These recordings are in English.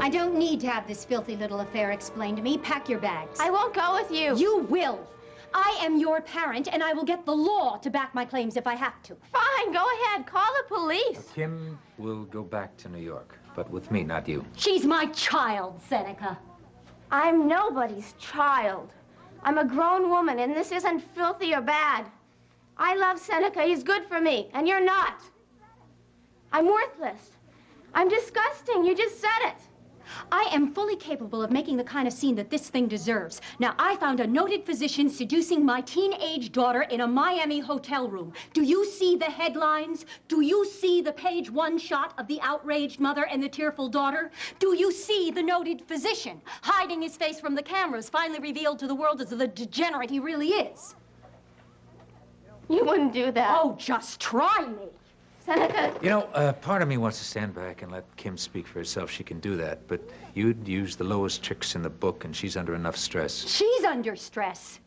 I don't need to have this filthy little affair explained to me. Pack your bags. I won't go with you. You will. I am your parent, and I will get the law to back my claims if I have to. Fine, go ahead. Call the police. Kim will go back to New York, but with me, not you. She's my child, Seneca. I'm nobody's child. I'm a grown woman, and this isn't filthy or bad. I love Seneca. He's good for me, and you're not. I'm worthless. I'm disgusting. You just said it. I am fully capable of making the kind of scene that this thing deserves. Now, I found a noted physician seducing my teenage daughter in a Miami hotel room. Do you see the headlines? Do you see the page 1 shot of the outraged mother and the tearful daughter? Do you see the noted physician hiding his face from the cameras, finally revealed to the world as the degenerate he really is? You wouldn't do that. Oh, just try me. Seneca. You know, part of me wants to stand back and let Kim speak for herself. She can do that, but you'd use the lowest tricks in the book, and she's under enough stress. She's under stress.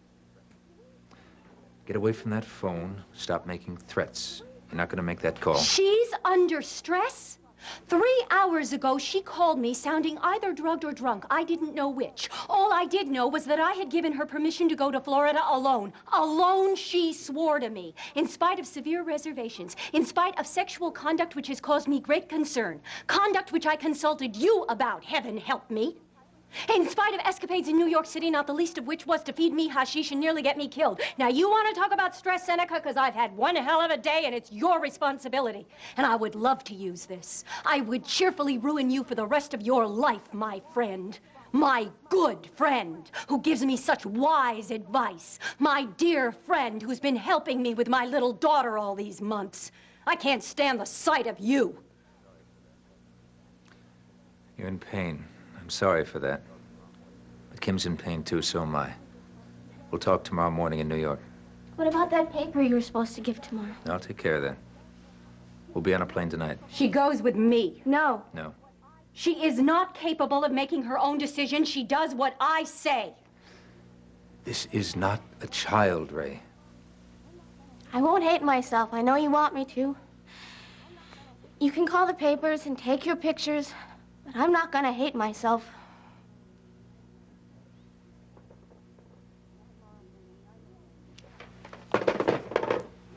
Get away from that phone. Stop making threats. You're not going to make that call. She's under stress? 3 hours ago, she called me sounding either drugged or drunk. I didn't know which. All I did know was that I had given her permission to go to Florida alone. Alone, she swore to me. In spite of severe reservations, in spite of sexual conduct which has caused me great concern, conduct which I consulted you about, heaven help me. In spite of escapades in New York City, not the least of which was to feed me hashish and nearly get me killed. Now, you want to talk about stress, Seneca? Because I've had one hell of a day, and it's your responsibility. And I would love to use this. I would cheerfully ruin you for the rest of your life, my friend. My good friend, who gives me such wise advice. My dear friend, who's been helping me with my little daughter all these months. I can't stand the sight of you. You're in pain. I'm sorry for that. But Kim's in pain, too, so am I. We'll talk tomorrow morning in New York. What about that paper you were supposed to give tomorrow? I'll take care of that. We'll be on a plane tonight. She goes with me. No. No. She is not capable of making her own decisions. She does what I say. This is not a child, Ray. I won't hate myself. I know you want me to. You can call the papers and take your pictures, but I'm not gonna hate myself.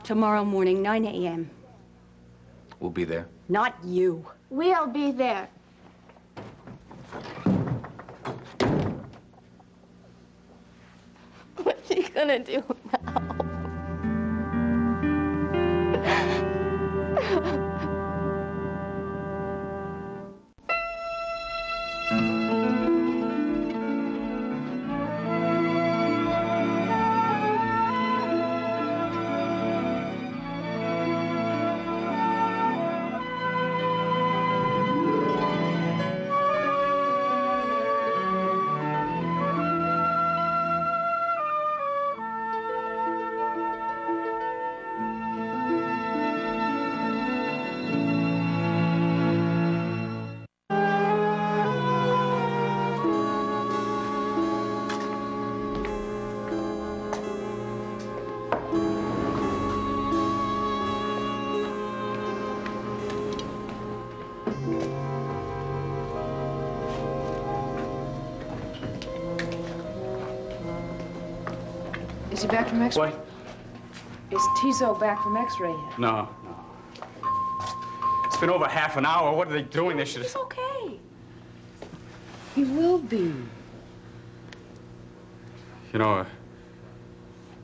Tomorrow morning, 9 a.m. We'll be there. Not you. We'll be there. What's she gonna do now? Is he back from X-ray? What? Is Tizo back from X-ray yet? No. It's been over half an hour. What are they doing? They should He's have... okay. He will be. You know, a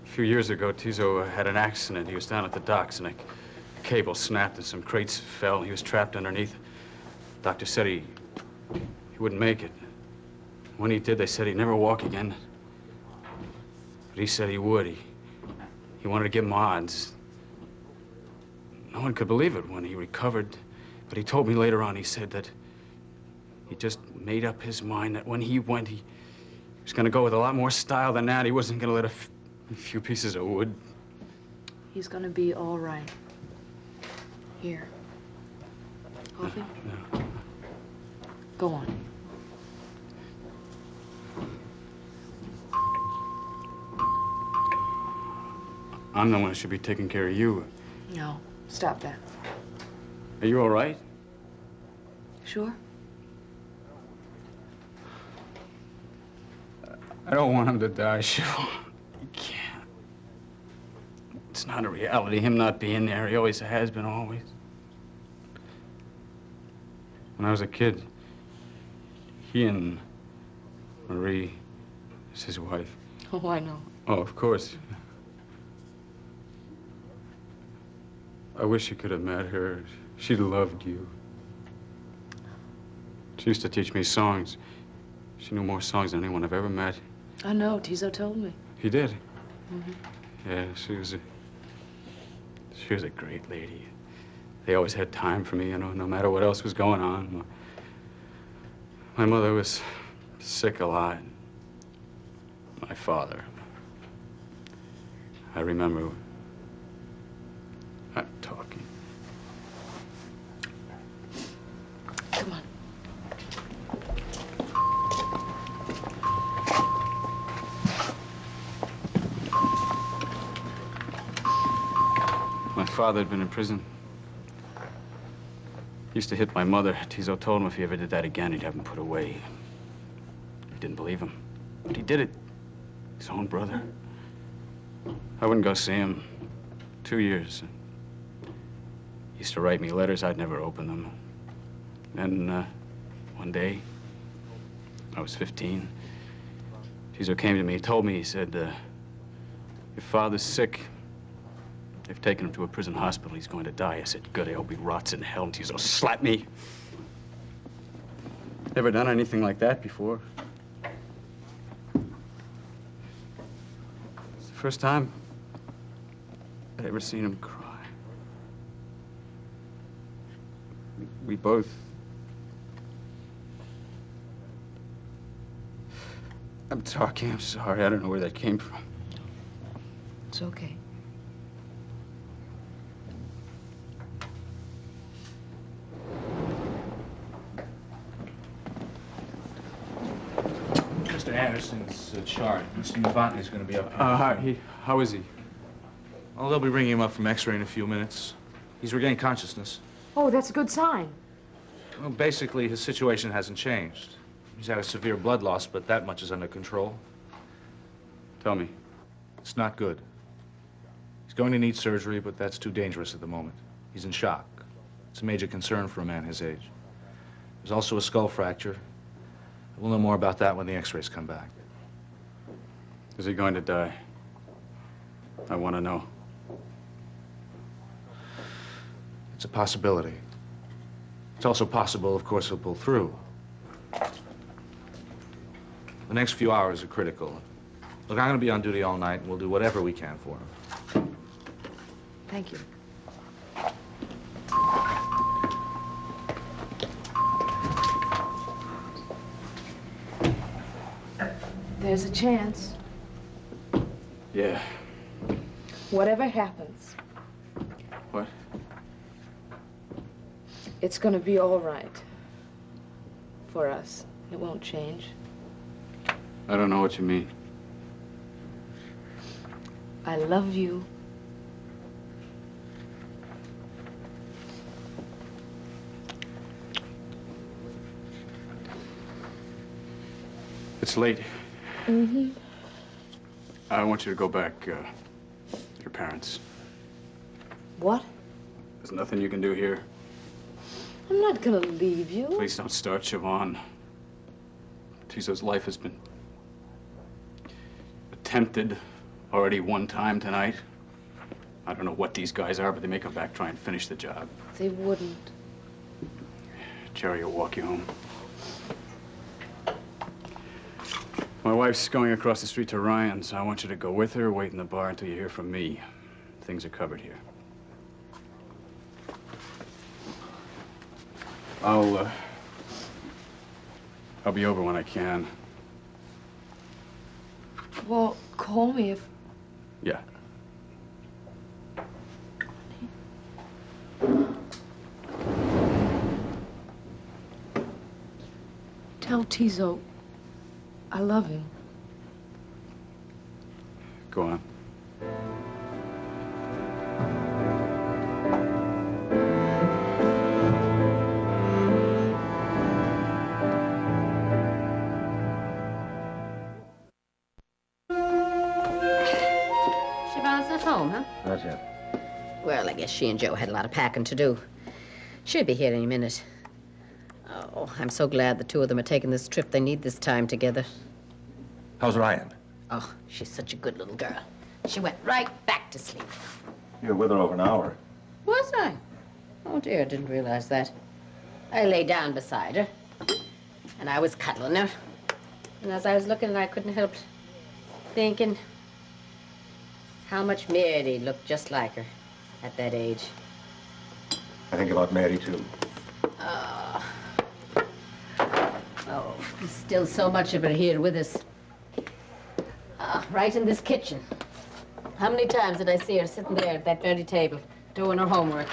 few years ago, Tizo had an accident. He was down at the docks, and a cable snapped and some crates fell, and he was trapped underneath. Doctor said he wouldn't make it. When he did, they said he'd never walk again. But he said he would. He wanted to give him odds. No one could believe it when he recovered. But he told me later on, he said that he just made up his mind that when he went, he was going to go with a lot more style than that. He wasn't going to let a few pieces of wood. He's gonna be all right. Here. Coffee? No. Go on. I'm the one who should be taking care of you. No, stop that. Are you all right? Sure? I don't want him to die, Cheryl. You can't. It's not a reality, him not being there. He always has been, always. When I was a kid, he and Marie is his wife. Oh, I know. Oh, of course. I wish you could have met her. She loved you. She used to teach me songs. She knew more songs than anyone I've ever met. I know. Tizo told me. He did? Mm-hmm. Yeah, she was a great lady. They always had time for me, you know, no matter what else was going on. My mother was sick a lot. My father. I remember. I'm talking. Come on. My father had been in prison. He used to hit my mother. Tizo told him if he ever did that again, he'd have him put away. He didn't believe him, but he did it. His own brother. I wouldn't go see him. 2 years. He used to write me letters. I'd never open them. Then, one day, I was 15, Tizo came to me. He told me, he said, your father's sick. They've taken him to a prison hospital. He's going to die. I said, good, I hope he rots in hell. And Tizo slapped me. Never done anything like that before. It's the first time I'd ever seen him cry. We both... I'm talking, I'm sorry. I don't know where that came from. It's okay. Mr. Anderson's chart. Mr. Novotny's going to be up here. Hi. How is he? Well, they'll be ringing him up from X-ray in a few minutes. He's regained consciousness. Oh, that's a good sign. Well, basically, his situation hasn't changed. He's had a severe blood loss, but that much is under control. Tell me. It's not good. He's going to need surgery, but that's too dangerous at the moment. He's in shock. It's a major concern for a man his age. There's also a skull fracture. We'll know more about that when the X-rays come back. Is he going to die? I want to know. It's a possibility. It's also possible, of course, he'll pull through. The next few hours are critical. Look, I'm going to be on duty all night, and we'll do whatever we can for him. Thank you. There's a chance. Yeah. Whatever happens, What? it's gonna be all right. For us. It won't change. I don't know what you mean. I love you. It's late. Mm-hmm. I want you to go back, your parents. What? There's nothing you can do here. I'm not gonna leave you. Please don't start, Siobhan. Tizo's life has been attempted already one time tonight. I don't know what these guys are, but they may come back, try and finish the job. They wouldn't. Jerry will walk you home. My wife's going across the street to Ryan's. I want you to go with her, wait in the bar until you hear from me. Things are covered here. I'll be over when I can. Well, call me if... Yeah. Tell Tizo I love him. Go on. I guess she and Joe had a lot of packing to do. She'll be here any minute. Oh, I'm so glad the two of them are taking this trip. They need this time together. How's Ryan? Oh, she's such a good little girl. She went right back to sleep. You were with her over an hour. Was I? Oh, dear, I didn't realize that. I lay down beside her, and I was cuddling her. And as I was looking at her, I couldn't help thinking how much Mary looked just like her at that age. I think about Mary, too. Oh, there's still so much of her here with us. Right in this kitchen. How many times did I see her sitting there at that dirty table, doing her homework?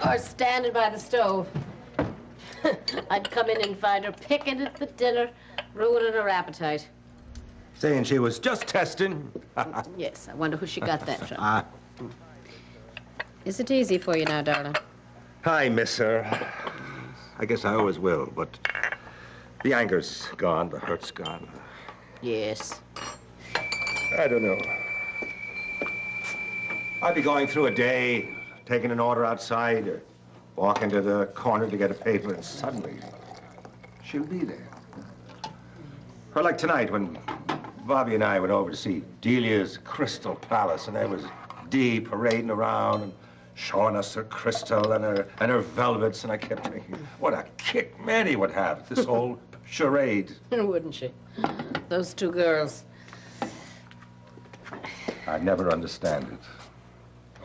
Or standing by the stove. I'd come in and find her picking at the dinner, ruining her appetite. Saying she was just testing. Yes, I wonder who she got that from. Is it easy for you now, darling? I miss her. I guess I always will, but the anger's gone, the hurt's gone. Yes. I don't know. I'd be going through a day, taking an order outside, or walking to the corner to get a paper, and suddenly she'll be there. Or like tonight when Bobby and I went over to see Delia's Crystal Palace, and there was Dee parading around and showing us her crystal and her velvets, and I kept thinking, what a kick Manny would have at this whole charade. Wouldn't she? Those two girls. I'd never understand it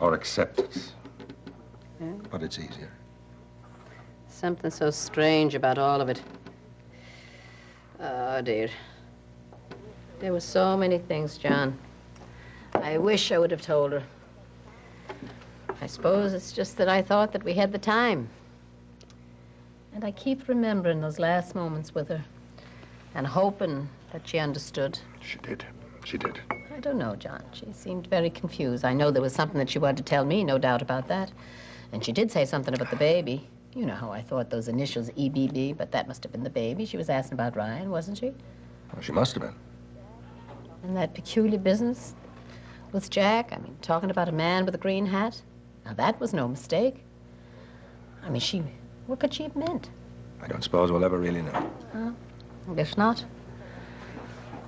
or accept it, but it's easier. Something so strange about all of it. Oh, dear. There were so many things, John. I wish I would have told her. I suppose it's just that I thought that we had the time. And I keep remembering those last moments with her and hoping that she understood. She did. She did. I don't know, John. She seemed very confused. I know there was something that she wanted to tell me, no doubt about that. And she did say something about the baby. You know how I thought those initials EBB, but that must have been the baby. She was asking about Ryan, wasn't she? Well, she must have been. And that peculiar business with Jack, I mean, talking about a man with a green hat. Now, that was no mistake. I mean, what could she have meant? I don't suppose we'll ever really know. I guess not.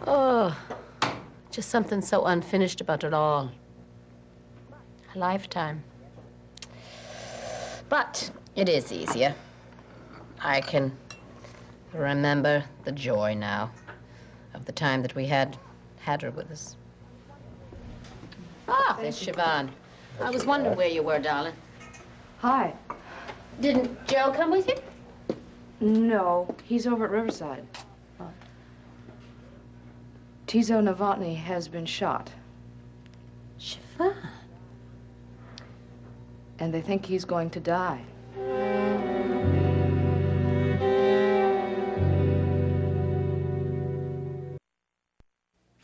Oh, just something so unfinished about it all. A lifetime. But it is easier. I can remember the joy now of the time that we had her with us. Ah, there's Siobhan. I was wondering where you were, darling. Hi. Didn't Joe come with you? No, he's over at Riverside. Tizo Novotny has been shot, Siobhan. and they think he's going to die.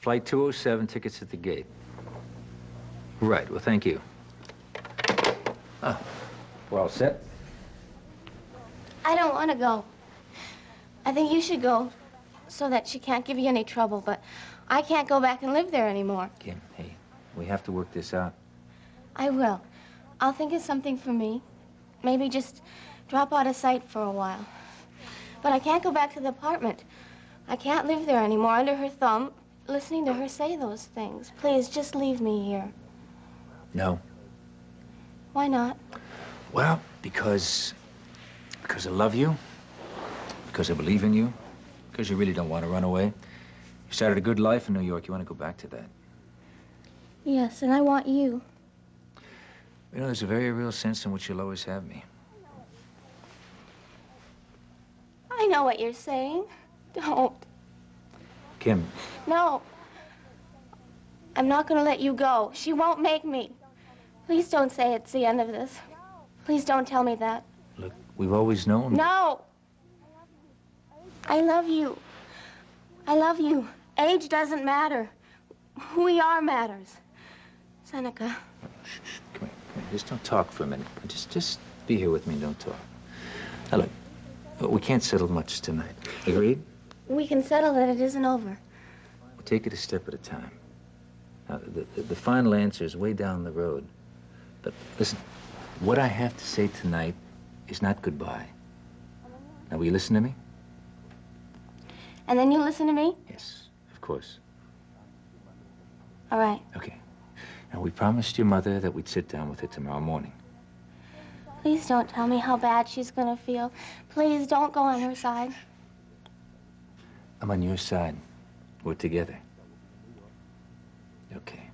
Flight 207, tickets at the gate. Right, well, thank you. Oh, we're all set? I don't want to go. I think you should go so that she can't give you any trouble, but I can't go back and live there anymore. Kim, hey, we have to work this out. I will. I'll think of something for me. Maybe just drop out of sight for a while. But I can't go back to the apartment. I can't live there anymore under her thumb, listening to her say those things. Please, just leave me here. No. Why not? Well, because I love you, because I believe in you, because you really don't want to run away. You started a good life in New York. You want to go back to that. Yes, and I want you. You know, there's a very real sense in which you'll always have me. I know what you're saying. Don't. Kim. No. I'm not going to let you go. She won't make me. Please don't say it's the end of this. Please don't tell me that. Look, we've always known. No. I love you. I love you. Age doesn't matter. Who we are matters. Seneca. Shh, shh, come here. Just don't talk for a minute. Just be here with me and don't talk. Now, look, we can't settle much tonight. Agreed? We can settle that it isn't over. We'll take it a step at a time. Now, the final answer is way down the road. But listen, What I have to say tonight is not goodbye. Now, will you listen to me? And then you listen to me? Yes, of course. All right. Okay. Now, we promised your mother that we'd sit down with her tomorrow morning. Please don't tell me how bad she's gonna feel. Please don't go on her side. I'm on your side. We're together. Okay.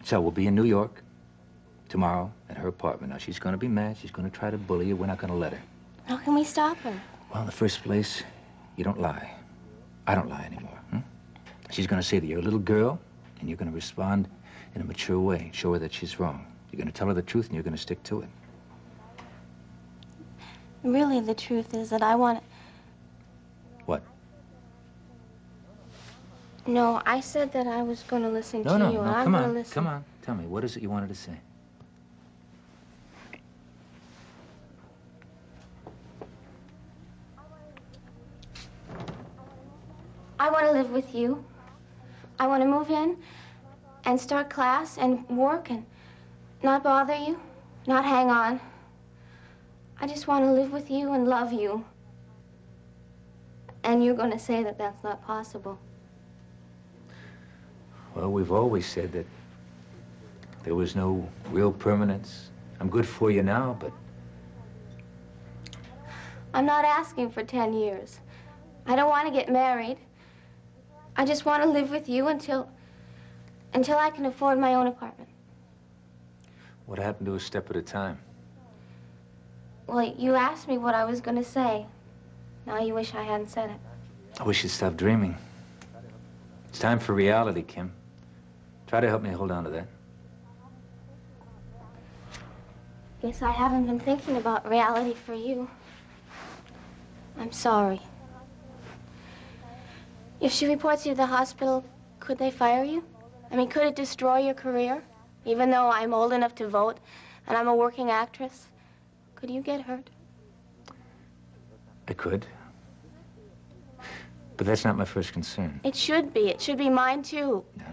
So we'll be in New York tomorrow at her apartment. Now, she's gonna be mad. She's gonna try to bully you. We're not gonna let her. How can we stop her? Well, in the first place, you don't lie. I don't lie anymore. She's gonna say that you're a little girl, and you're gonna respond in a mature way. Show her that she's wrong. You're gonna tell her the truth, and you're gonna stick to it. Really, the truth is that I want... What? No, I said that I was going to listen to No, you, and I'm come going to on, listen. come on. Tell me, what is it you wanted to say? I want to live with you. I want to move in and start class and work and not bother you, not hang on. I just want to live with you and love you. And you're going to say that that's not possible. Well, we've always said that there was no real permanence. I'm good for you now, but... I'm not asking for 10 years. I don't want to get married. I just want to live with you until I can afford my own apartment. What happened to a step at a time? Well, you asked me what I was going to say. Now you wish I hadn't said it. I wish you'd stop dreaming. It's time for reality, Kim. Try to help me hold on to that. Guess I haven't been thinking about reality for you. I'm sorry. If she reports you to the hospital, could they fire you? I mean, could it destroy your career? Even though I'm old enough to vote and I'm a working actress, could you get hurt? I could. But that's not my first concern. It should be. It should be mine, too. No.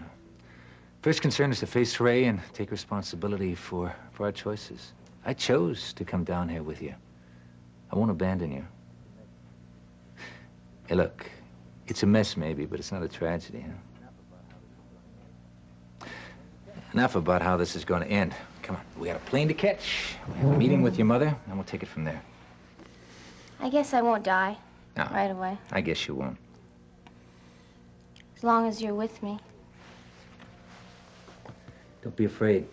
First concern is to face Ray and take responsibility for our choices. I chose to come down here with you. I won't abandon you. Hey, look, it's a mess maybe, but it's not a tragedy, huh? Enough about how this is going to end. Come on, we got a plane to catch. We have a meeting with your mother, and we'll take it from there. I guess I won't die No, right away, I guess you won't. as long as you're with me. Don't be afraid.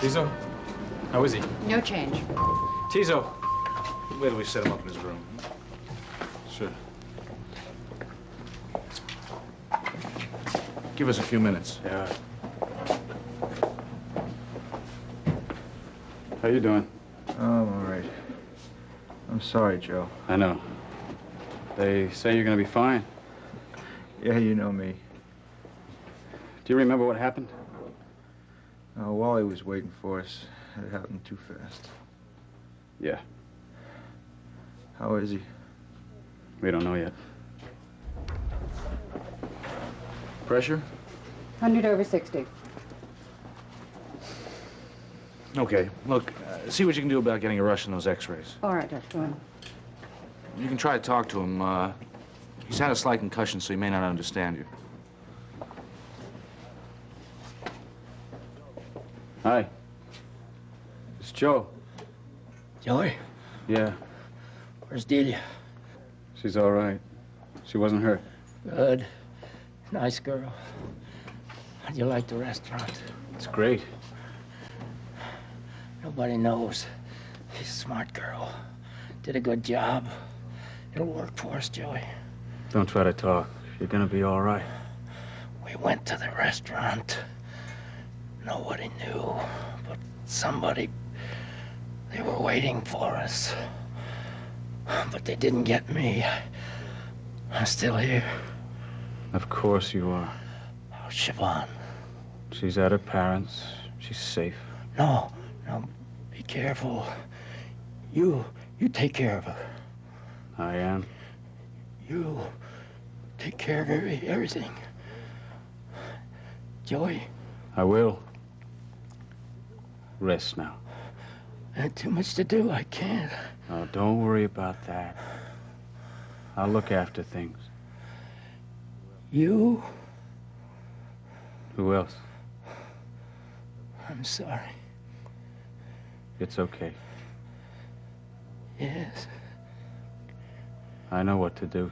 Tizo? How is he? No change. Tizo! Wait till we set him up in his room. Sure. Give us a few minutes. Yeah. How you doing? Oh, I'm all right. I'm sorry, Joe. I know. They say you're gonna be fine. Yeah, you know me. Do you remember what happened? Wally was waiting for us. It happened too fast. Yeah. How is he? We don't know yet. Pressure? 100/60. Okay, look, see what you can do about getting a rush on those x-rays. All right, Dr. Boone. You can try to talk to him. He's had a slight concussion, so he may not understand you. Hi. It's Joe. Joey, Yeah, where's Delia? she's all right. She wasn't hurt. Good. Nice girl. How'd you like the restaurant? It's great. Nobody knows. She's a smart girl. Did a good job. It'll work for us, Joey. Don't try to talk. You're gonna be all right. We went to the restaurant. Nobody knew, but somebody. They were waiting for us. But they didn't get me. I'm still here. Of course you are. Oh, Siobhan. She's at her parents'. She's safe. No, be careful. You take care of her. I am. You take care of everything. Joey? I will. Rest now. I had too much to do. I can't. Oh, don't worry about that. I'll look after things. You? Who else? I'm sorry. It's okay. Yes. I know what to do.